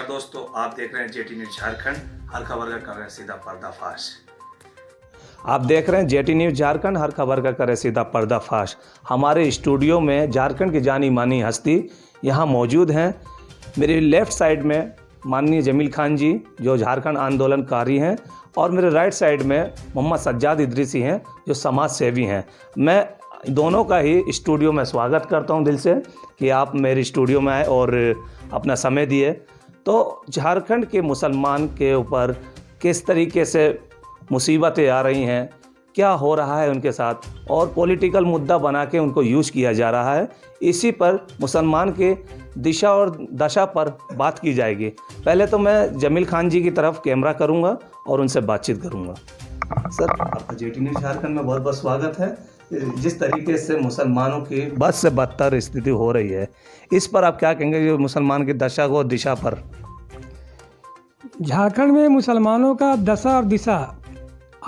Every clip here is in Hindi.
नमस्कार दोस्तों, आप देख रहे हैं जेटी न्यूज झारखंड। हर खबर का कर रहे हैं सीधा पर्दाफाश। आप देख रहे हैं जेटी न्यूज झारखंड, हर खबर का करे सीधा पर्दाफाश। हमारे स्टूडियो में झारखंड की जानी मानी हस्ती यहाँ मौजूद हैं। मेरे लेफ़्ट साइड में माननीय जमील खान जी जो झारखंड आंदोलनकारी हैं, और मेरे राइट साइड में मोहम्मद सज्जाद इदरीसी हैं जो समाज सेवी हैं। मैं दोनों का ही स्टूडियो में स्वागत करता हूं दिल से कि आप मेरे स्टूडियो में आए और अपना समय दिए। तो झारखंड के मुसलमान के ऊपर किस तरीके से मुसीबतें आ रही हैं, क्या हो रहा है उनके साथ, और पॉलिटिकल मुद्दा बना के उनको यूज़ किया जा रहा है, इसी पर मुसलमान के दिशा और दशा पर बात की जाएगी। पहले तो मैं जमील खान जी की तरफ कैमरा करूंगा और उनसे बातचीत करूंगा। सर, आपका जेटी न्यूज़ झारखंड में बहुत बहुत स्वागत है। जिस तरीके से मुसलमानों की बद से बदतर स्थिति हो रही है, इस पर आप क्या कहेंगे, जो मुसलमान की दशा को दिशा पर? झारखंड में मुसलमानों का दशा और दिशा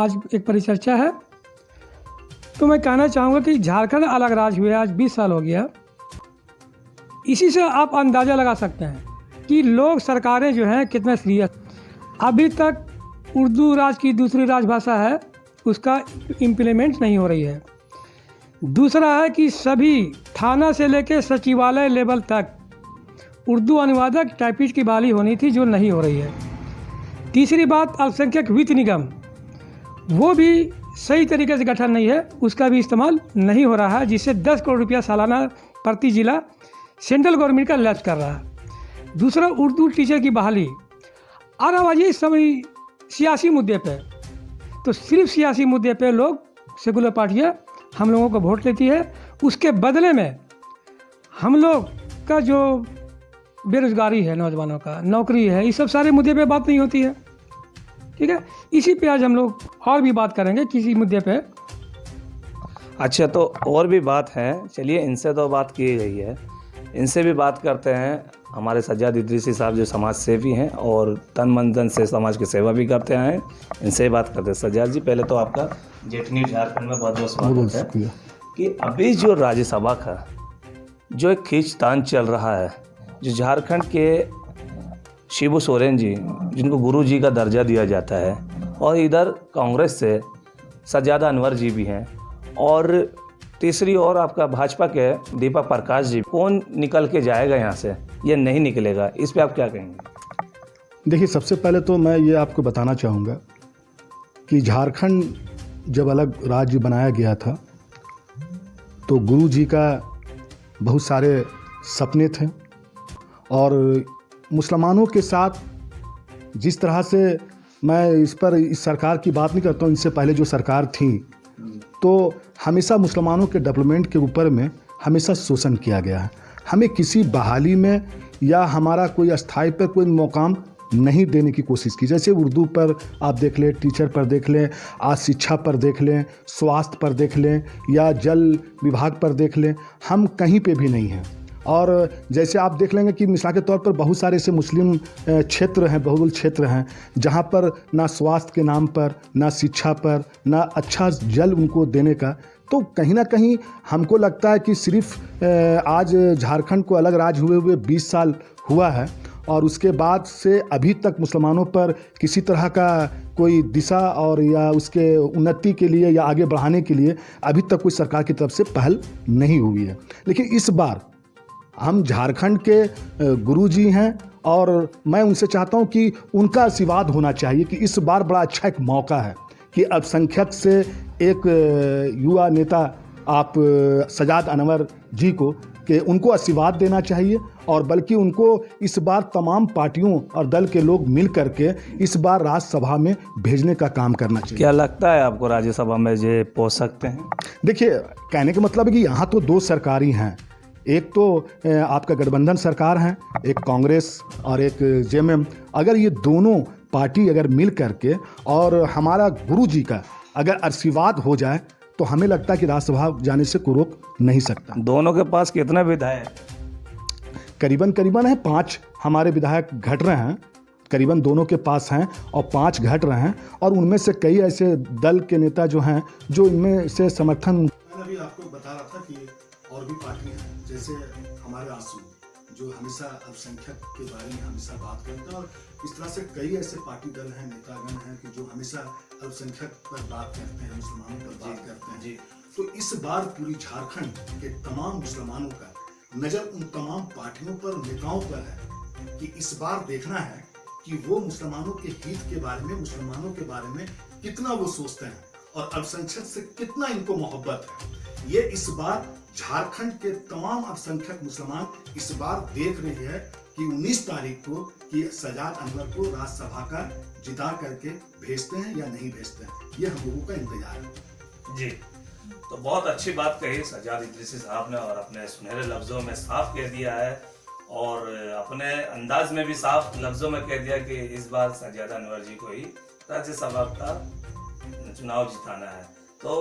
आज एक परिचर्चा है। तो मैं कहना चाहूँगा कि झारखंड अलग राज्य हुए आज 20 साल हो गया। इसी से आप अंदाज़ा लगा सकते हैं कि लोग सरकारें जो हैं कितना सीरियस। अभी तक उर्दू राज्य की दूसरी राजभाषा है, उसका इम्प्लीमेंट नहीं हो रही है। दूसरा है कि सभी थाना से लेकर सचिवालय लेवल तक उर्दू अनुवादक टाइपिस्ट की बहाली होनी थी, जो नहीं हो रही है। तीसरी बात, अल्पसंख्यक वित्त निगम, वो भी सही तरीके से गठन नहीं है, उसका भी इस्तेमाल नहीं हो रहा है, जिससे 10 करोड़ रुपया सालाना प्रति जिला सेंट्रल गवर्नमेंट का लैप्स कर रहा है। दूसरा, उर्दू टीचर की बहाली। और अब ये सभी सियासी मुद्दे पे, तो सिर्फ सियासी मुद्दे पे लोग, सेकुलर पार्टियाँ हम लोगों को वोट लेती है, उसके बदले में हम लोग का जो बेरोजगारी है, नौजवानों का नौकरी है, इस सब सारे मुद्दे पे बात नहीं होती है। ठीक है, इसी पे आज हम लोग और भी बात करेंगे किसी मुद्दे पे। अच्छा, तो और भी बात है, चलिए इनसे तो बात की गई है, इनसे भी बात करते हैं। हमारे सज्जाद इदरीसी साहब जो समाज सेवी हैं और तन मन धन से समाज की सेवा भी करते हैं, इनसे बात करते हैं। सज्जाद जी, पहले तो आपका जेटी न्यूज़ झारखंड में बहुत बहुत स्वागत है। कि अभी जो राज्यसभा का जो एक खींचतान चल रहा है, जो झारखंड के शिबू सोरेन जी जिनको गुरु जी का दर्जा दिया जाता है, और इधर कांग्रेस से सज्जादा अनवर जी भी हैं, और तीसरी और आपका भाजपा के दीपक प्रकाश जी, कौन निकल के जाएगा यहाँ से, ये नहीं निकलेगा, इस पे आप क्या कहेंगे? देखिए, सबसे पहले तो मैं ये आपको बताना चाहूँगा कि झारखंड जब अलग राज्य बनाया गया था तो गुरु जी का बहुत सारे सपने थे, और मुसलमानों के साथ जिस तरह से, मैं इस सरकार की बात नहीं करता हूँ, इनसे पहले जो सरकार थी, तो हमेशा मुसलमानों के डेवलपमेंट के ऊपर में हमेशा शोषण किया गया है। हमें किसी बहाली में या हमारा कोई अस्थाई पर कोई मौकाम नहीं देने की कोशिश की। जैसे उर्दू पर आप देख लें, टीचर पर देख लें, आज शिक्षा पर देख लें, स्वास्थ्य पर देख लें, या जल विभाग पर देख लें, हम कहीं पे भी नहीं हैं। और जैसे आप देख लेंगे कि मिसाल के तौर पर बहुत सारे ऐसे मुस्लिम क्षेत्र हैं, बहुल क्षेत्र हैं, जहाँ पर ना स्वास्थ्य के नाम पर, ना शिक्षा पर, ना अच्छा जल उनको देने का, तो कहीं ना कहीं हमको लगता है कि सिर्फ आज झारखंड को अलग राज्य हुए 20 साल हुआ है, और उसके बाद से अभी तक मुसलमानों पर किसी तरह का कोई दिशा और या उसके उन्नति के लिए या आगे बढ़ाने के लिए अभी तक कोई सरकार की तरफ से पहल नहीं हुई है। लेकिन इस बार हम झारखंड के गुरुजी हैं, और मैं उनसे चाहता हूं कि उनका आशीर्वाद होना चाहिए कि इस बार बड़ा अच्छा एक मौका है कि अल्पसंख्यक से एक युवा नेता आप सज्जाद अनवर जी को, कि उनको आशीर्वाद देना चाहिए, और बल्कि उनको इस बार तमाम पार्टियों और दल के लोग मिल करके इस बार राज्यसभा में भेजने का काम करना चाहिए। क्या लगता है आपको राज्यसभा में ये पहुँच सकते हैं? देखिए, कहने का मतलब है कि यहाँ तो दो सरकारी हैं, एक तो आपका गठबंधन सरकार है, एक कांग्रेस और एक जेएमएम। अगर ये दोनों पार्टी अगर मिल करके और हमारा गुरु जी का अगर आशीर्वाद हो जाए, तो हमें लगता है कि राज्यसभा जाने से कोई रोक नहीं सकता। दोनों के पास कितने विधायक? करीबन है 5 हमारे विधायक घट रहे हैं, करीबन दोनों के पास हैं, और 5 घट रहे हैं, और उनमें से कई ऐसे दल के नेता जो हैं जो इनमें से समर्थन। मैं अभी आपको बता रहा था कि और भी पार्टी हैं, जैसे हमारे आंसू जो हमेशा अल्पसंख्यक के बारे में हमेशा बात करते हैं, और इस तरह से कई ऐसे पार्टी दल हैं, नेतागण हैं कि जो हमेशा अल्पसंख्यक पर बात करते हैं, मुसलमानों पर बात करते हैं। जी। तो इस बार पूरी झारखंड के तमाम मुसलमानों का नजर उन तमाम पार्टियों पर, नेताओं पर है कि इस बार देखना है कि वो मुसलमानों के हित के बारे में, मुसलमानों के बारे में कितना वो सोचते हैं और अल्पसंख्यक से कितना इनको मोहब्बत है। ये इस बार झारखंड के तमाम अल्पसंख्यक मुसलमान इस बार देख रहे हैं कि 19 तारीख को कि सजाद अनवर को राज्यसभा का जिता करके भेजते हैं या नहीं भेजते हैं। ये हम लोगों का इंतजार है। जी, तो बहुत अच्छी बात कही सज्जाद इदरीसी साहब ने, और अपने सुनहरे लफ्जों में साफ कह दिया है और अपने अंदाज में भी साफ लफ्जों में कह दिया कि इस बार सज्जाद अनवर जी को ही राज्यसभा का चुनाव जिताना है। तो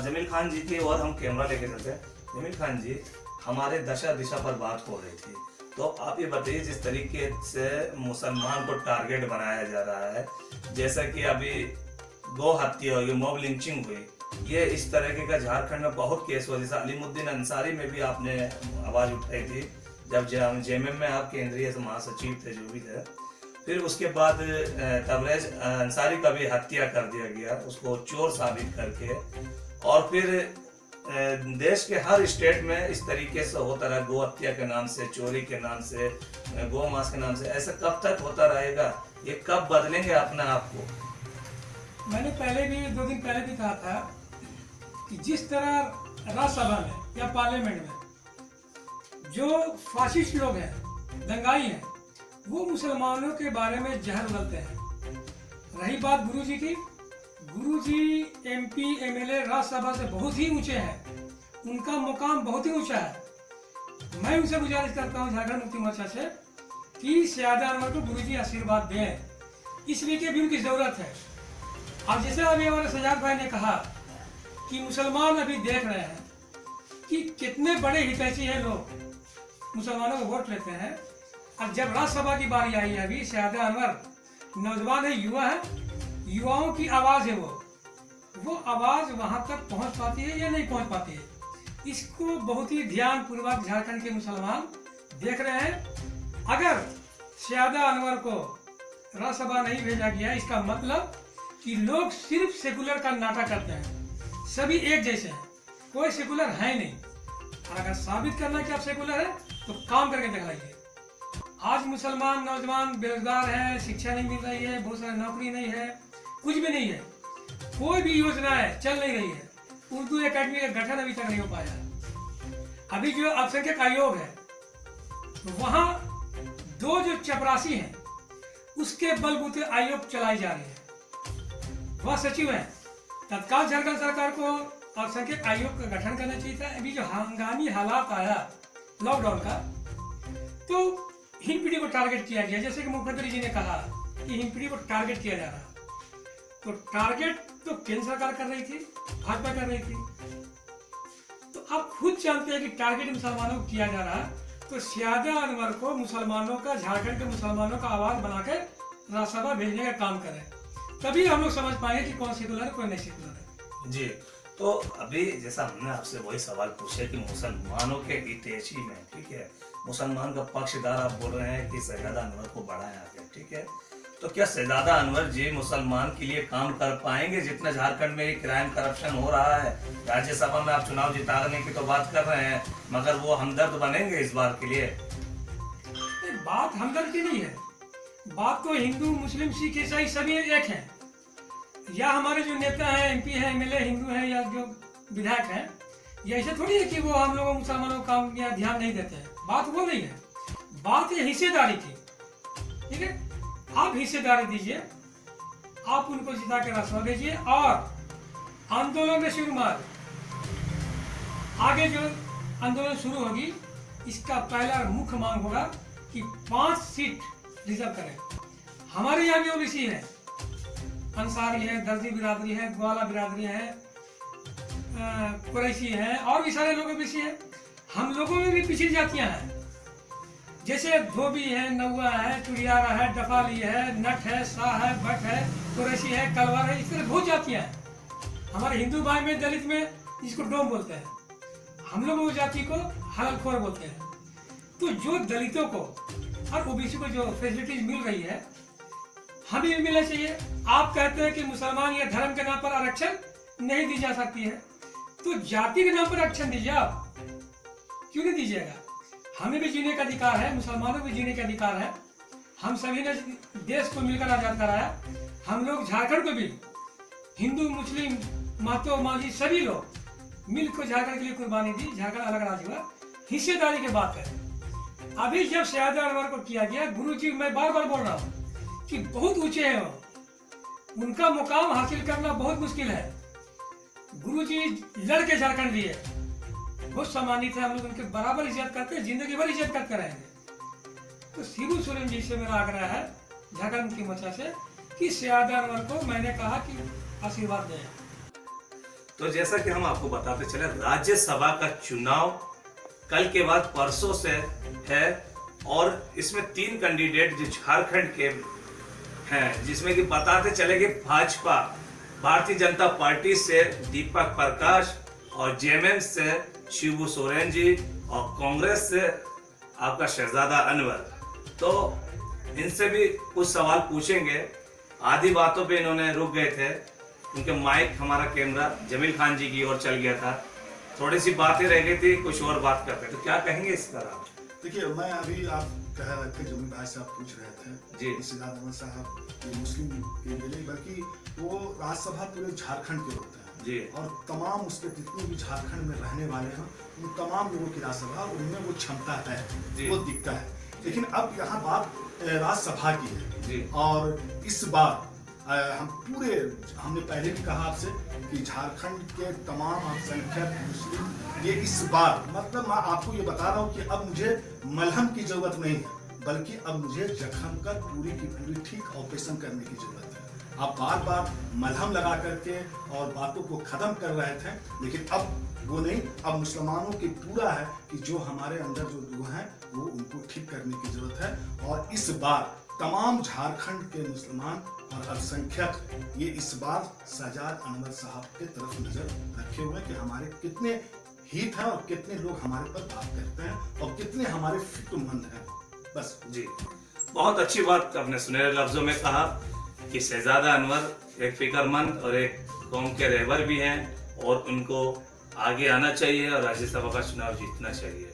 जमील खान जी की और हम कैमरा लेके चलते हैं। जमील खान जी, हमारे दशा दिशा पर बात हो रही थी, तो आप ये बताइए जिस तरीके से मुसलमान को टारगेट बनाया जा रहा है, जैसा कि अभी गौ हत्या हुई, मॉब लिंचिंग हुई, ये इस तरीके का झारखंड में बहुत केस हुआ। जैसे अलीमुद्दीन अंसारी में भी आपने आवाज उठाई थी जब जेएमएम में आप केंद्रीय महासचिव थे, जो भी थे। फिर उसके बाद तबरेज अंसारी का भी हत्या कर दिया गया, उसको चोर साबित करके। और फिर देश के हर स्टेट में इस तरीके से होता रहा, गौ हत्या के नाम से, चोरी के नाम से, गौ मांस के नाम से। ऐसा कब तक होता रहेगा? ये कब बदलेंगे अपने आप को? मैंने पहले भी 2 दिन पहले भी कहा था कि जिस तरह राज्यसभा में या पार्लियामेंट में जो फाशिस्ट लोग हैं, दंगाई हैं, वो मुसलमानों के बारे में जहर उगलते हैं। रही बात गुरुजी की, गुरुजी एमपी एमएलए राज्यसभा से बहुत ही ऊंचे हैं, उनका मुकाम बहुत ही ऊंचा है। मैं उनसे गुजारिश करता हूँ झारखंड मुक्ति मोर्चा से कि सयादा अनवर को गुरुजी आशीर्वाद दें, इसलिए कि अभी उनकी जरूरत है। अब जैसे अभी हमारे सजाद भाई ने कहा कि मुसलमान अभी देख रहे हैं कि कितने बड़े हितैषी हैं लोग, मुसलमानों को वोट लेते हैं। अब जब राज्यसभा की बारी आई है, अभी सयादा अनवर नौजवान है, युवा है, युवाओं की आवाज है, वो आवाज वहां तक पहुंच पाती है या नहीं पहुंच पाती है, इसको बहुत ही ध्यान पूर्वक झारखंड के मुसलमान देख रहे हैं। अगर सयादा अनवर को राज्यसभा नहीं भेजा गया, इसका मतलब कि लोग सिर्फ सेकुलर का नाटक करते हैं, सभी एक जैसे हैं, कोई सेकुलर है नहीं। और अगर साबित करना कि आप सेकुलर है तो काम करके दिखाइए। आज मुसलमान नौजवान बेरोजगार हैं, शिक्षा नहीं मिल रही है, बहुत सारी नौकरी नहीं है, कुछ भी नहीं है, कोई भी योजनाएं चल नहीं रही है। उर्दू एकेडमी का गठन अभी तक नहीं हो पाया। अभी जो अल्पसंख्यक आयोग है, वहां 2 जो चपरासी हैं, उसके बलबूते आयोग चलाई जा रही है। वह सचिव हैं। तत्काल झारखंड सरकार को अल्पसंख्यक आयोग का गठन करना चाहिए था। अभी जो हंगामी हालात आया लॉकडाउन का, तो हिंदपीढ़ी को टारगेट किया गया। जैसे कि मुख्यमंत्री जी ने कहा कि हिंदपीढ़ी को टारगेट किया जा रहा, तो टारगेट तो केंद्र सरकार कर रही थी, भाजपा कर रही थी। तो आप खुद जानते हैं कि टारगेट मुसलमानों को किया जा रहा, तो सयादा अनवर को मुसलमानों का, झारखंड के मुसलमानों का आवाज बनाकर राज्यसभा भेजने का काम करें, तभी हम लोग समझ पाएंगे कि कौन सेकुलर है, कौन नहीं सेकुलर है। जी, तो अभी जैसा हमने आपसे वही सवाल पूछे कि मुसलमानों के हितैषी में, ठीक है, मुसलमान का पक्षधर आप बोल रहे हैं कि सयादा अनवर को बढ़ाया गया, ठीक है, तो क्या सयादा अनवर जी मुसलमान के लिए काम कर पाएंगे? जितना झारखंड में क्राइम करप्शन हो रहा है, राज्यसभा में आप चुनाव जिताने की तो बात कर रहे हैं, मगर वो हमदर्द बनेंगे इस बार के लिए? बात हमदर्द की नहीं है, बात तो हिंदू मुस्लिम सिख ईसाई सभी एक हैं। या हमारे जो नेता हैं, एमपी हैं, एमएलए हिंदू हैं, या जो विधायक हैं, ये ऐसे थोड़ी है कि वो हम लोगों मुसलमानों को काम या ध्यान नहीं देते हैं। बात वो नहीं है, बात ये हिस्सेदारी की। ठीक है, आप हिस्सेदारी दीजिए, आप उनको जिता के राज्यसभा भेजिए और आंदोलन में शुरू मार। आगे जो आंदोलन शुरू होगी, इसका पहला मुख्य मांग होगा कि 5 सीट रिजर्व करें। हमारे यहाँ भी ओबीसी है, अंसारी है, दर्जी बिरादरी है, ग्वाला बिरादरी है, कुरैशी है, और भी सारे लोग ओबीसी हैं। हम लोगों में भी पिछड़ी जातियां हैं, जैसे धोबी है, नौआ है, चुड़ियारा है, डफाली है, नट है, शाह है, भट्ट है, कुरैशी है, कलवार है, इस तरह बहुत जातियां हैं। हमारे हिंदू भाई में, दलित में इसको डोम बोलते हैं, हम लोग वो जाति को हललखोर बोलते हैं। तो जो दलितों को और ओबीसी को जो फैसिलिटीज मिल रही है हमें भी मिलना चाहिए। आप कहते हैं कि मुसलमान या धर्म के नाम पर आरक्षण नहीं दी जा सकती है, तो जाति के नाम पर आरक्षण दीजिए। आप क्यों नहीं दीजिएगा? हमें भी जीने का अधिकार है, मुसलमानों को भी जीने का अधिकार है। हम सभी ने देश को मिलकर आजाद कराया। हम लोग झारखंड को भी, हिंदू मुस्लिम महतो मांझी सभी लोग मिलकर झारखंड के लिए कुर्बानी दी। झारखंड अलग राज्य हुआ। हिस्सेदारी की बात है। अभी जब सैयद अनवर को किया गया, गुरु जी मैं बार बार बोल रहा हूँ कि बहुत ऊंचे हैं वो, उनका मुकाम हासिल करना बहुत मुश्किल है। गुरु जी लड़के झारखंड दिए, बहुत सम्मानित है। हम लोग उनके बराबर इज्जत करते हैं, जिंदगी भर इज्जत करते रहेंगे। तो शिबू सोरेन जी से मेरा आग्रह है झारखंड की मोर्चा से कि सैयद अनवर को मैंने कहा कि आशीर्वाद दें। तो जैसा कि हम आपको बताते चले, राज्यसभा का चुनाव कल के बाद परसों से है और इसमें 3 कैंडिडेट जो झारखंड के हैं, जिसमें कि बताते चले कि भाजपा भारतीय जनता पार्टी से दीपक प्रकाश और जेएमएम से शिबू सोरेन जी और कांग्रेस से आपका शहजादा अनवर। तो इनसे भी कुछ सवाल पूछेंगे। आधी बातों पे इन्होंने रुक गए थे, उनके माइक हमारा कैमरा जमील खान जी की ओर चल गया था। थोड़ी सी बातें रह गई थी, कुछ और बात करते। तो क्या कहेंगे इस पर आप? देखिए, मैं अभी आप कह रहे थे, जमील भाई से आप पूछ रहे थे जी, सैयद अनवर साहब ये मुस्लिम के लिए नहीं, बल्कि वो राज्यसभा पूरे झारखंड के होते हैं जी, और तमाम उसके जितने भी झारखंड में रहने वाले हैं उन तमाम लोगों की राज्यसभा, उनमें वो क्षमता है, वो दिखता है। लेकिन अब यहाँ बात राज्यसभा की है जी। और इस बार हमने पहले भी कहा आपसे कि झारखंड के तमाम अल्पसंख्यक मुस्लिम ये इस बार, मतलब मैं आपको ये बता रहा हूँ कि अब मुझे मलहम की जरूरत नहीं है, बल्कि अब मुझे जख्म का पूरी की पूरी ठीक ऑपरेशन करने की जरूरत है। आप बार बार मलहम लगा करके और बातों को खत्म कर रहे थे, लेकिन अब वो नहीं। अब मुसलमानों की पूरा है कि जो हमारे अंदर जो दुआ है वो उनको ठीक करने की जरूरत है। और इस बार तमाम झारखंड के मुसलमान और अल्पसंख्यक ये इस बार सैयद अनवर साहब के तरफ नजर रखे हुए हैं कि हमारे कितने हित हैं और कितने लोग हमारे पर बात करते हैं और कितने हमारे फिक्रमंद हैं। बस जी, बहुत अच्छी बात आपने सुनहरे लफ्जों में कहा कि शहजादा अनवर एक फिक्रमंद और एक कौम के रहबर भी हैं और उनको आगे आना चाहिए और राज्यसभा का चुनाव जीतना चाहिए।